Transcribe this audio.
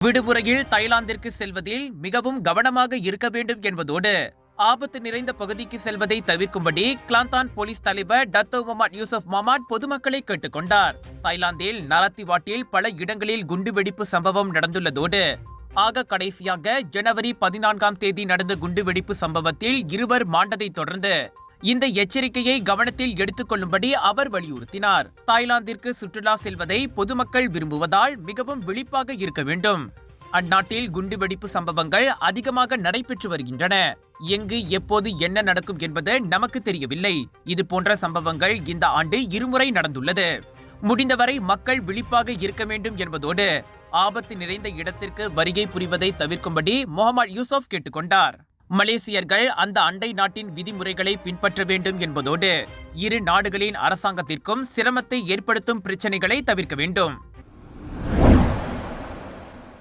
விடுமுறையில் தாய்லாந்திற்கு செல்வதில் மிகவும் கவனமாக இருக்க வேண்டும் என்பதோடு ஆபத்து நிறைந்த பகுதிக்கு செல்வதை தவிர்க்கும்படி கிளாந்தான் போலீஸ் தலைவர் டத்தோ முகமது யூசுப் மொஹமட் பொதுமக்களை கேட்டுக்கொண்டார். தாய்லாந்தில் நரத்திவாட்டில் பல இடங்களில் குண்டுவெடிப்பு சம்பவம் நடந்துள்ளதோடு ஆக கடைசியாக ஜனவரி 14ஆம் தேதி நடந்த குண்டுவெடிப்பு சம்பவத்தில் 2 மாண்டதை தொடர்ந்து இந்த எச்சரிக்கையை கவனத்தில் எடுத்துக் கொள்ளும்படி அவர் வலியுறுத்தினார். தாய்லாந்திற்கு சுற்றுலா செல்வதை பொதுமக்கள் விரும்புவதால் மிகவும் விழிப்பாக இருக்க வேண்டும். அந்நாட்டில் குண்டுவெடிப்பு சம்பவங்கள் அதிகமாக நடைபெற்று வருகின்றன. எங்கு எப்போது என்ன நடக்கும் என்பது நமக்கு தெரியவில்லை. இது போன்ற சம்பவங்கள் இந்த ஆண்டு 2 முறை நடந்துள்ளது. முடிந்தவரை மக்கள் விழிப்பாக இருக்க வேண்டும் என்பதோடு ஆபத்து நிறைந்த இடத்திற்கு வருகை புரிவதை தவிர்க்கும்படி முகமது யூசுப் கேட்டுக்கொண்டார். மலேசியர்கள் அந்த அண்டை நாட்டின் விதிமுறைகளை பின்பற்ற வேண்டும் என்பதோடு 2 நாடுகளின் அரசாங்கத்திற்கும் சிரமத்தை ஏற்படுத்தும் பிரச்சனைகளை தவிர்க்க வேண்டும்.